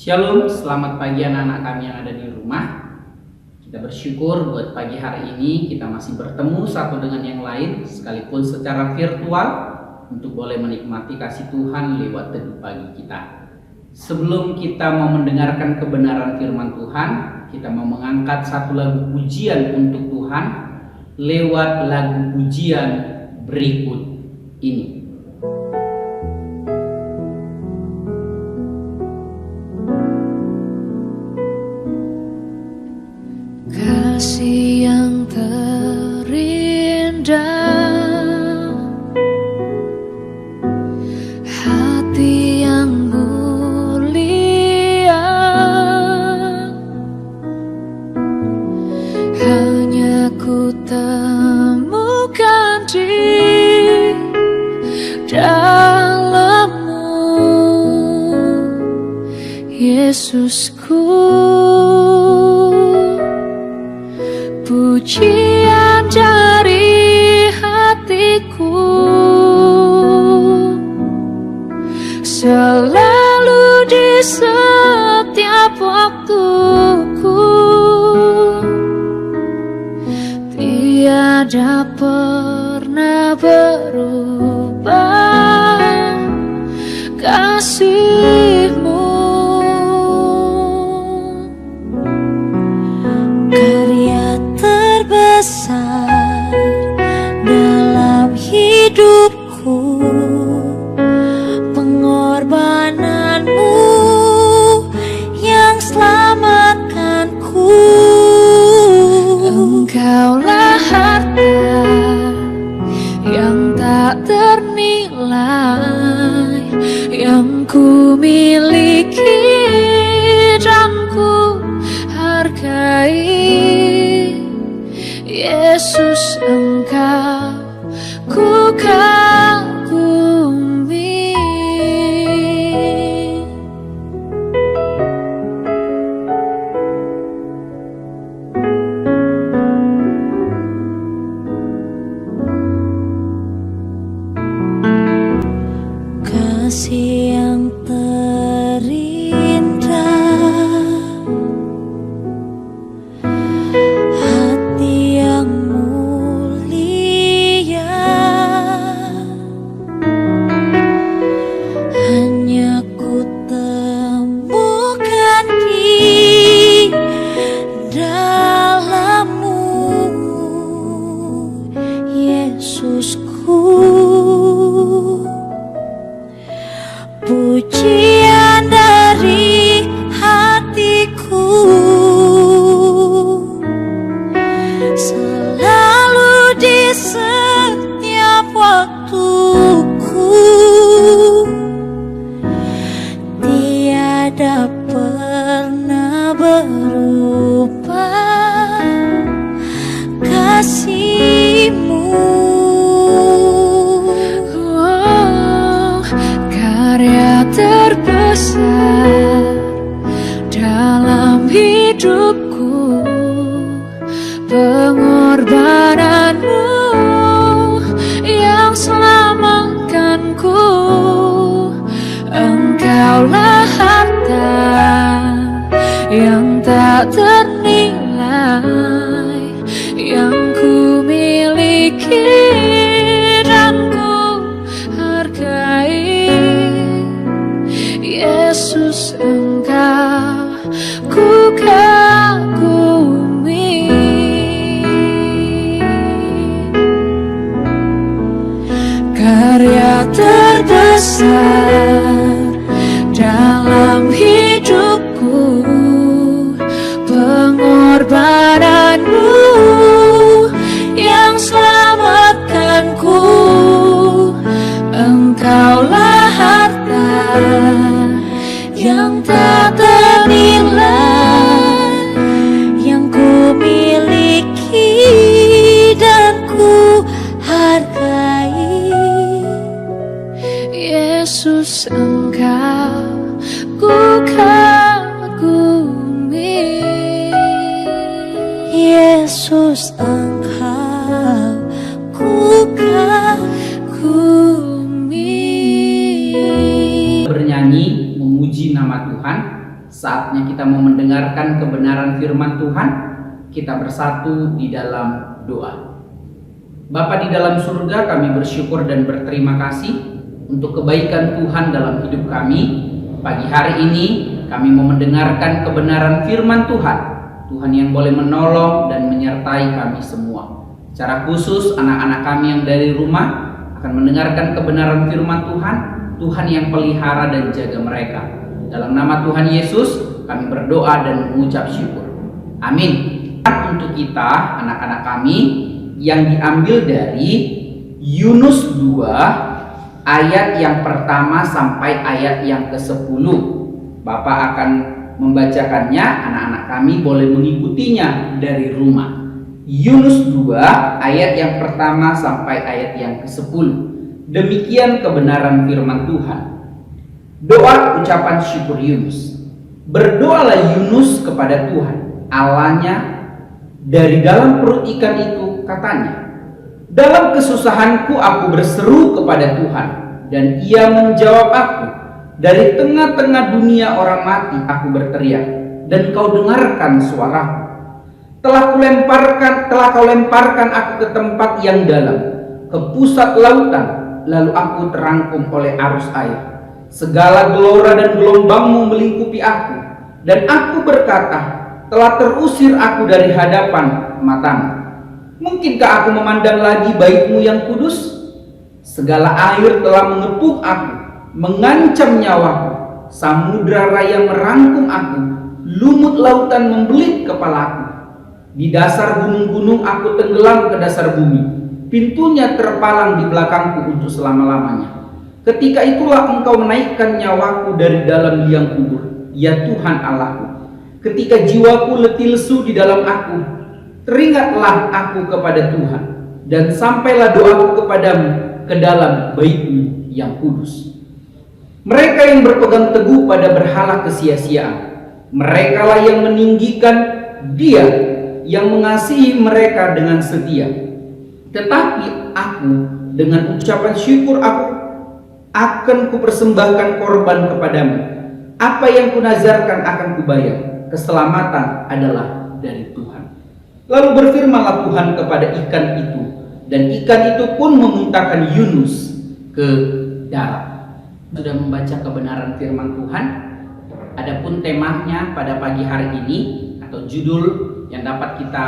Shalom, selamat pagi anak-anak kami yang ada di rumah. Kita bersyukur buat pagi hari ini kita masih bertemu satu dengan yang lain, sekalipun secara virtual, untuk boleh menikmati kasih Tuhan lewat teduh pagi kita. Sebelum kita mau mendengarkan kebenaran firman Tuhan, kita mau mengangkat satu lagu pujian untuk Tuhan lewat lagu pujian berikut ini. Kasih yang terindah, hati yang mulia, hanya ku temukan di dalam-Mu, Yesusku. Pujian dari hatiku selalu di setiap waktuku, tiada pernah berubah kasih-Mu. Karya terbesar dalam hidupku, pengorbanan-Mu yang selamatkanku. Engkaulah harta yang tak ternilai, yang ku miliki dan ku hargai. Yesus, Engkau ku kagumi. Kasih yang terindah, hati yang mulia, hanya ku temukan di dalam-Mu, Yesusku. Pujian dari hatiku selalu di setiap waktuku, tiada pernah berubah kasih-Mu. Karya terbesar dalam hidupku, pengorbanan-Mu yang selamatkanku. Engkaulah harta yang tak ternilai, yang ku miliki dan ku hargai. Yesus, Engkau ku kagumi. Karya terbesar dalam hidupku, pengorbanan-Mu yang selamatkanku. Engkaulah harta yang tak ternilai, yang ku miliki dan ku hargai. Yesus, Engkau ku kagumi. Yesus, Engkau ku kagumi. Bernyanyi memuji nama Tuhan Saatnya kita mau mendengarkan kebenaran firman Tuhan. Kita bersatu di dalam doa. Bapa di dalam surga, kami bersyukur dan berterima kasih untuk kebaikan Tuhan dalam hidup kami. Pagi hari ini kami mau mendengarkan kebenaran firman Tuhan. Tuhan yang boleh menolong dan menyertai kami semua. Secara khusus anak-anak kami yang dari rumah akan mendengarkan kebenaran firman Tuhan. Tuhan yang pelihara dan jaga mereka. Dalam nama Tuhan Yesus kami berdoa dan mengucap syukur. Amin. Untuk kita anak-anak kami yang diambil dari Yunus 2 ayat yang pertama sampai ayat yang ke-10. Bapak akan membacakannya, anak-anak kami boleh mengikutinya dari rumah. Yunus 2 ayat yang pertama sampai ayat yang ke-10. Demikian kebenaran firman Tuhan. Doa ucapan syukur Yunus. Berdoalah Yunus kepada Tuhan Allahnya dari dalam perut ikan itu, katanya, dalam kesusahanku aku berseru kepada Tuhan, dan Ia menjawab aku. Dari tengah-tengah dunia orang mati aku berteriak, dan Kau dengarkan suaraku. Telah kau lemparkan aku ke tempat yang dalam, ke pusat lautan, lalu aku terangkum oleh arus air. Segala gelora dan gelombangmu melingkupi aku, dan aku berkata, telah terusir aku dari hadapan matamu. Mungkinkah aku memandang lagi baitmu yang kudus? Segala air telah mengepung aku, mengancam nyawaku. Samudra raya merangkum aku, lumut lautan membelit kepalaku. Di dasar gunung-gunung aku tenggelam ke dasar bumi. Pintunya terpalang di belakangku untuk selama-lamanya. Ketika itulah Engkau menaikkan nyawaku dari dalam liang kubur, ya Tuhan Allahku. Ketika jiwaku letih lesu di dalam aku, teringatlah aku kepada Tuhan, dan sampailah doaku kepadamu ke dalam bait-Mu yang kudus. Mereka yang berpegang teguh pada berhala kesia-siaan, merekalah yang meninggikan Dia yang mengasihi mereka dengan setia. Tetapi aku dengan ucapan syukur aku akan kupersembahkan korban kepadamu. Apa yang kunazarkan akan kubayar. Keselamatan adalah dari Tuhan. Lalu berfirmanlah Tuhan kepada ikan itu, dan ikan itu pun memuntahkan Yunus ke darat. Sudah membaca kebenaran firman Tuhan. Adapun temanya pada pagi hari ini atau judul yang dapat kita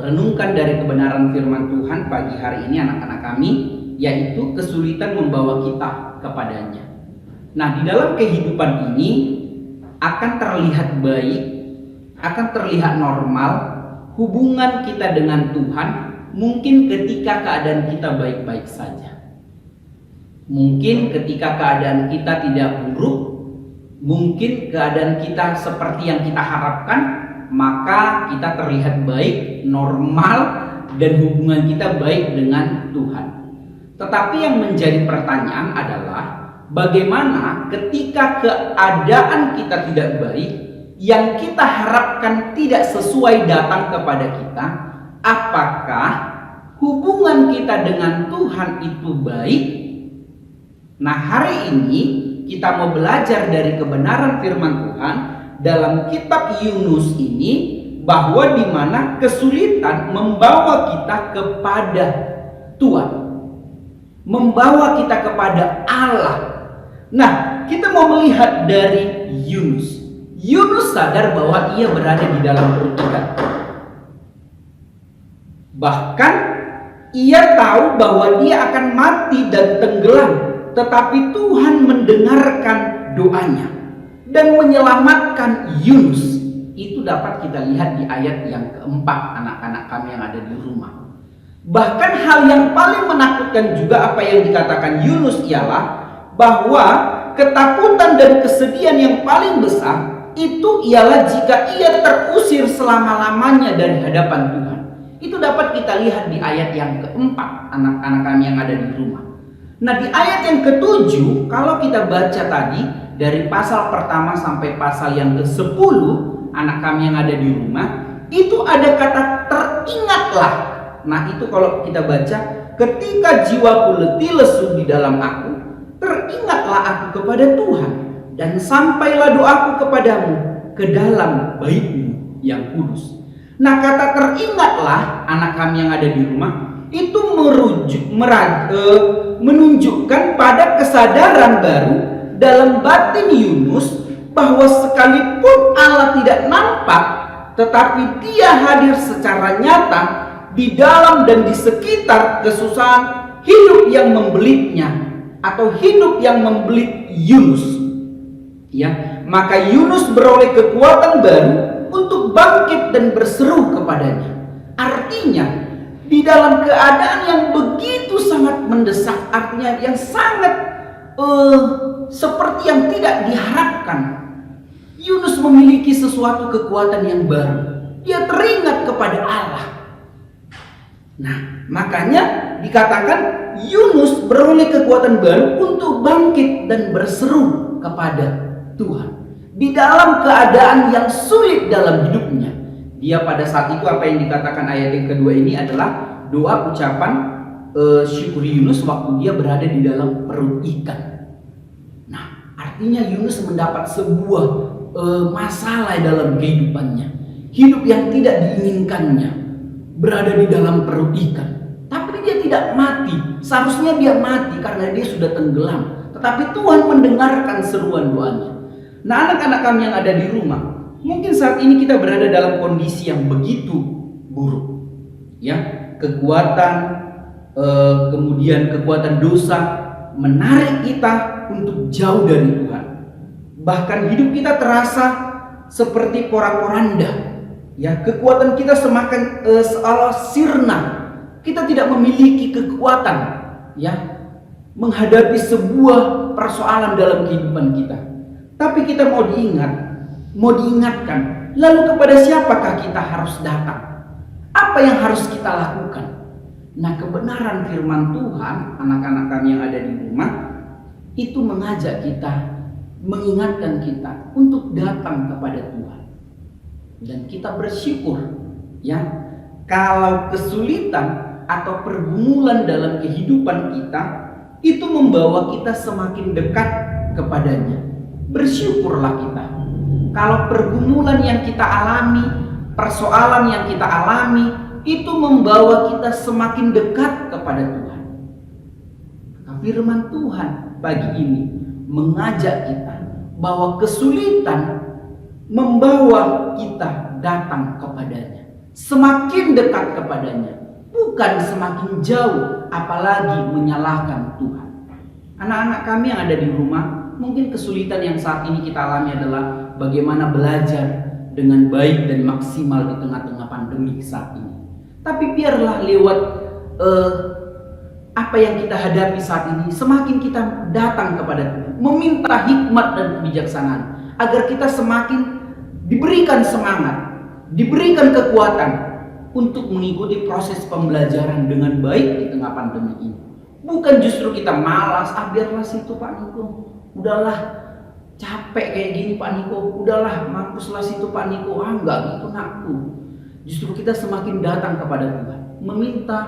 renungkan dari kebenaran firman Tuhan pagi hari ini anak-anak kami, yaitu kesulitan membawa kita kepadanya. Nah, di dalam kehidupan ini akan terlihat baik, akan terlihat normal hubungan kita dengan Tuhan mungkin ketika keadaan kita baik-baik saja. Mungkin ketika keadaan kita tidak buruk, mungkin keadaan kita seperti yang kita harapkan, maka kita terlihat baik, normal, dan hubungan kita baik dengan Tuhan. Tetapi yang menjadi pertanyaan adalah, bagaimana ketika keadaan kita tidak baik, yang kita harapkan tidak sesuai datang kepada kita, apakah hubungan kita dengan Tuhan itu baik? Nah, hari ini kita mau belajar dari kebenaran firman Tuhan dalam kitab Yunus ini, bahwa di mana kesulitan membawa kita kepada Tuhan, membawa kita kepada Allah. Nah, kita mau melihat dari Yunus. Yunus sadar bahwa ia berada di dalam perut ikan. Bahkan ia tahu bahwa dia akan mati dan tenggelam, tetapi Tuhan mendengarkan doanya dan menyelamatkan Yunus. Itu dapat kita lihat di ayat yang keempat, anak-anak kami yang ada di rumah. Bahkan hal yang paling menakutkan juga apa yang dikatakan Yunus ialah bahwa ketakutan dan kesedihan yang paling besar itu ialah jika ia terusir selama-lamanya dari hadapan Tuhan. Itu dapat kita lihat di ayat yang keempat, anak-anak kami yang ada di rumah. Nah, di ayat yang ketujuh, kalau kita baca tadi dari pasal pertama sampai pasal yang ke-10, anak kami yang ada di rumah, itu ada kata teringatlah. Nah, itu kalau kita baca, ketika jiwaku letih lesu di dalam aku, teringatlah aku kepada Tuhan. dan sampailah doaku kepadamu ke dalam baitmu yang kudus. Nah, kata teringatlah anak kami yang ada di rumah itu menunjukkan pada kesadaran baru dalam batin Yunus bahwa sekalipun Allah tidak nampak, tetapi Dia hadir secara nyata di dalam dan di sekitar kesusahan hidup yang membelitnya atau hidup yang membelit Yunus. Ya, maka Yunus beroleh kekuatan baru untuk bangkit dan berseru kepadanya. Artinya, di dalam keadaan yang begitu sangat mendesak, artinya yang sangat seperti yang tidak diharapkan, Yunus memiliki sesuatu kekuatan yang baru. Dia teringat kepada Allah. Nah, makanya dikatakan Yunus beroleh kekuatan baru untuk bangkit dan berseru kepada Tuhan. Di dalam keadaan yang sulit dalam hidupnya, dia pada saat itu, apa yang dikatakan ayat yang kedua ini adalah doa ucapan syukur Yunus waktu dia berada di dalam perut ikan. Nah, artinya Yunus mendapat sebuah masalah dalam kehidupannya, hidup yang tidak diinginkannya, berada di dalam perut ikan. Tapi dia tidak mati. Seharusnya dia mati karena dia sudah tenggelam. Tetapi Tuhan mendengarkan seruan doanya. Nah, anak-anak kami yang ada di rumah, mungkin saat ini kita berada dalam kondisi yang begitu buruk. Ya, kekuatan kemudian kekuatan dosa menarik kita untuk jauh dari Tuhan. Bahkan hidup kita terasa seperti porak-poranda. Ya, kekuatan kita semakin seolah sirna. Kita tidak memiliki kekuatan, ya, menghadapi sebuah persoalan dalam kehidupan kita. Tapi kita mau diingatkan. Lalu kepada siapakah kita harus datang? Apa yang harus kita lakukan? Nah, kebenaran firman Tuhan, anak-anak kami yang ada di rumah, itu mengajak kita, mengingatkan kita untuk datang kepada Tuhan. Dan kita bersyukur, ya, kalau kesulitan atau pergumulan dalam kehidupan kita itu membawa kita semakin dekat kepadanya. Bersyukurlah kita. Kalau pergumulan yang kita alami, persoalan yang kita alami, itu membawa kita semakin dekat kepada Tuhan. Firman Tuhan pagi ini mengajak kita bahwa kesulitan membawa kita datang kepadanya, semakin dekat kepadanya, bukan semakin jauh, apalagi menyalahkan Tuhan. Anak-anak kami yang ada di rumah, mungkin kesulitan yang saat ini kita alami adalah bagaimana belajar dengan baik dan maksimal di tengah-tengah pandemi saat ini. Tapi biarlah lewat apa yang kita hadapi saat ini, semakin kita datang kepada Tuhan, meminta hikmat dan kebijaksanaan, agar kita semakin diberikan semangat, diberikan kekuatan untuk mengikuti proses pembelajaran dengan baik di tengah pandemi ini. Bukan justru kita malas, biarlah situ Pak Niko, udahlah capek kayak gini Pak Niko, udahlah mampuslah situ Pak Niko, enggak gitu nakku. Justru kita semakin datang kepada Tuhan, meminta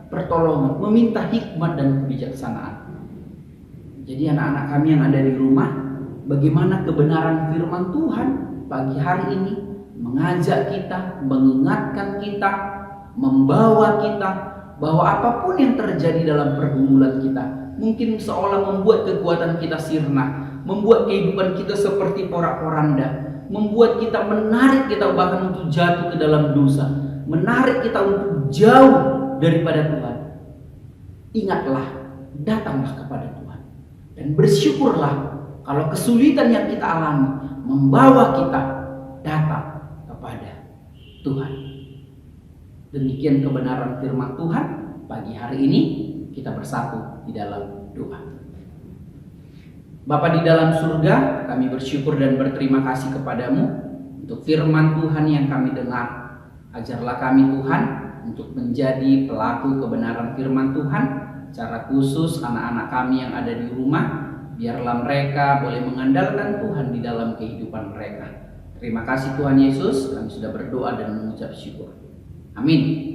pertolongan, meminta hikmat dan kebijaksanaan. Jadi anak-anak kami yang ada di rumah, bagaimana kebenaran firman Tuhan pagi hari ini mengajak kita, mengingatkan kita, membawa kita bahwa apapun yang terjadi dalam pergumulan kita, mungkin seolah membuat kekuatan kita sirna, membuat kehidupan kita seperti porak-poranda, membuat kita menarik kita bahkan untuk jatuh ke dalam dosa, menarik kita untuk jauh daripada Tuhan. Ingatlah, datanglah kepada Tuhan dan bersyukurlah kalau kesulitan yang kita alami membawa kita datang kepada Tuhan. Demikian kebenaran firman Tuhan pagi hari ini. Kita bersatu di dalam doa. Bapa di dalam surga, kami bersyukur dan berterima kasih kepadamu untuk firman Tuhan yang kami dengar. Ajarlah kami Tuhan untuk menjadi pelaku kebenaran firman Tuhan, secara khusus anak-anak kami yang ada di rumah, biarlah mereka boleh mengandalkan Tuhan di dalam kehidupan mereka. Terima kasih Tuhan Yesus, kami sudah berdoa dan mengucap syukur. Amin.